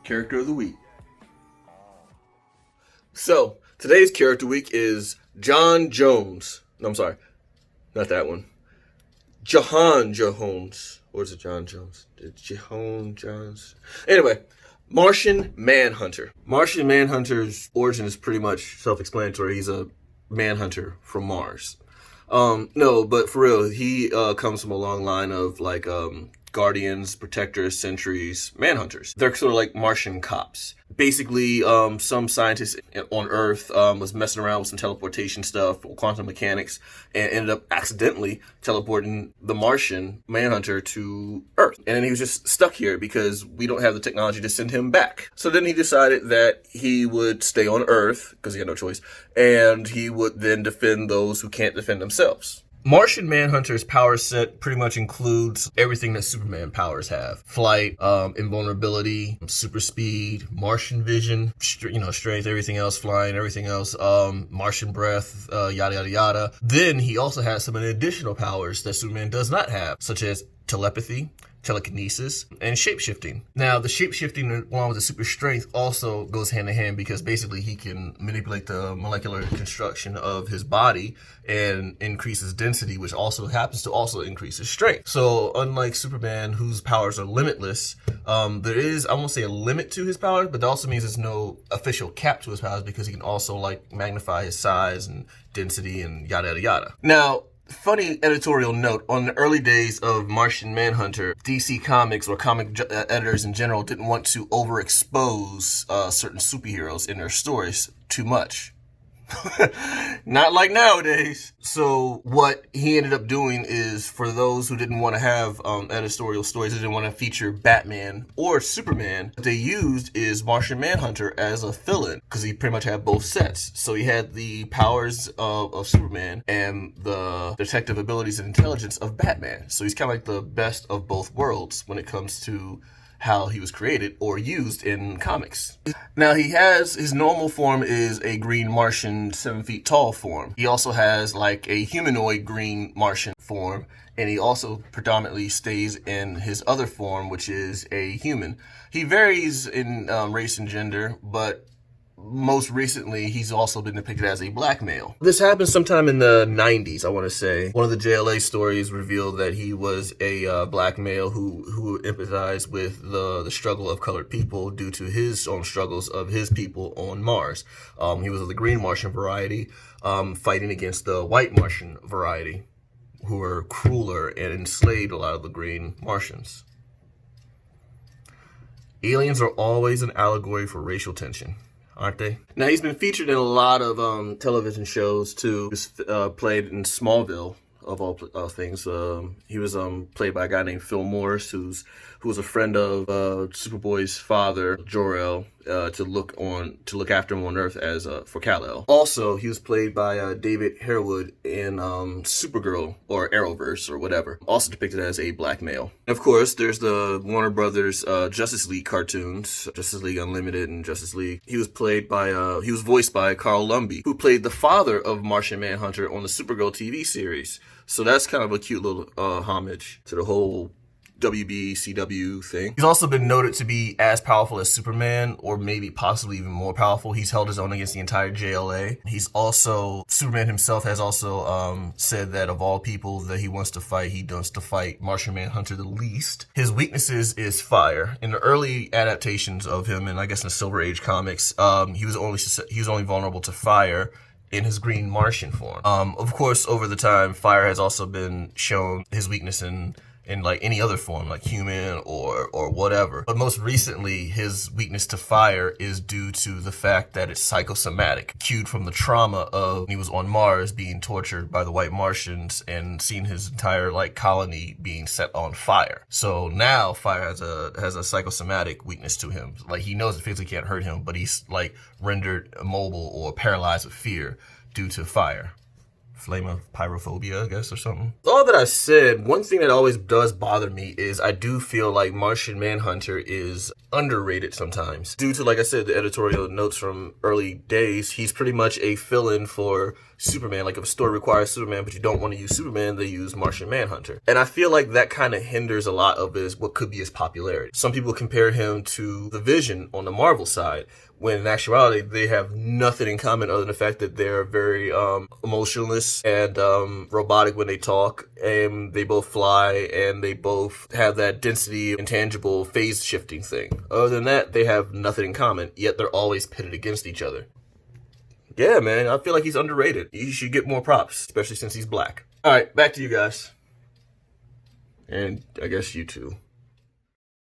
Character of the week. So, today's character week is John Jones. No, I'm sorry. Not that one. Jahan Jones. Or is it John Jones? Jahan Jones. Anyway, Martian Manhunter. Martian Manhunter's origin is pretty much self-explanatory. He's a manhunter from Mars. No, but for real, he comes from a long line of guardians, protectors, sentries, manhunters. They're sort of like Martian cops. Basically, some scientist on Earth was messing around with some teleportation stuff, or quantum mechanics, and ended up accidentally teleporting the Martian Manhunter to Earth. And then he was just stuck here because we don't have the technology to send him back. So then he decided that he would stay on Earth, because he had no choice, and he would then defend those who can't defend themselves. Martian Manhunter's power set pretty much includes everything that Superman powers have. Flight, invulnerability, super speed, Martian vision, strength, everything else, flying, everything else, Martian breath, yada, yada, yada. Then he also has some additional powers that Superman does not have, such as telepathy, telekinesis, and shapeshifting. Now, the shapeshifting along with the super strength also goes hand in hand because basically he can manipulate the molecular construction of his body and increase his density, which also happens to also increase his strength. So unlike Superman, whose powers are limitless, there is, I won't say a limit to his powers, but that also means there's no official cap to his powers because he can also magnify his size and density and yada, yada, yada. Now, funny editorial note, on the early days of Martian Manhunter, DC Comics or comic editors in general didn't want to overexpose certain superheroes in their stories too much. Not like nowadays. So what he ended up doing is, for those who didn't want to have editorial stories, they didn't want to feature Batman or Superman, what they used is Martian Manhunter as a fill-in, because he pretty much had both sets. So he had the powers of Superman and the detective abilities and intelligence of Batman. So he's kind of like the best of both worlds when it comes to how he was created or used in comics. Now, he has, his normal form is a green Martian 7 feet tall form. He also has a humanoid green Martian form, and he also predominantly stays in his other form, which is a human. He varies in race and gender, but most recently, he's also been depicted as a black male. This happened sometime in the 90s, I want to say. One of the JLA stories revealed that he was a black male who empathized with the struggle of colored people due to his own struggles of his people on Mars. He was of the green Martian variety, fighting against the white Martian variety, who were crueler and enslaved a lot of the green Martians. Aliens are always an allegory for racial tension, aren't they? Now, he's been featured in a lot of television shows, too. He was played in Smallville, of all things. He was played by a guy named Phil Morris, who was a friend of Superboy's father, Jor-El, to look after him on Earth as for Kal-El. Also, he was played by David Harewood in Supergirl or Arrowverse or whatever. Also depicted as a black male. Of course, there's the Warner Brothers Justice League cartoons, Justice League Unlimited and Justice League. He was voiced by Carl Lumbly, who played the father of Martian Manhunter on the Supergirl TV series. So that's kind of a cute little homage to the whole WB, CW thing. He's also been noted to be as powerful as Superman, or maybe possibly even more powerful. He's held his own against the entire JLA. Superman himself has also said that of all people that he wants to fight, he wants to fight Martian Manhunter the least. His weaknesses is fire. In the early adaptations of him, and I guess in the Silver Age comics, he was only vulnerable to fire in his green Martian form. Of course, over the time, fire has also been shown his weakness in any other form, like human or whatever. But most recently, his weakness to fire is due to the fact that it's psychosomatic, cued from the trauma of when he was on Mars being tortured by the white Martians and seeing his entire colony being set on fire. So now fire has a psychosomatic weakness to him. He knows it physically can't hurt him, but he's rendered immobile or paralyzed with fear due to fire. Flame of pyrophobia, I guess, or something. All that I said, one thing that always does bother me is I do feel like Martian Manhunter is underrated sometimes. Due to, like I said, the editorial notes from early days, he's pretty much a fill-in for Superman. Like if a story requires Superman, but you don't want to use Superman, they use Martian Manhunter. And I feel like that kind of hinders a lot of what could be his popularity. Some people compare him to the Vision on the Marvel side, when in actuality, they have nothing in common other than the fact that they're very emotionless and robotic when they talk, and they both fly, and they both have that density, intangible, phase-shifting thing. Other than that, they have nothing in common, yet they're always pitted against each other. Yeah, man, I feel like he's underrated. He should get more props, especially since he's black. All right, back to you guys. And I guess you too.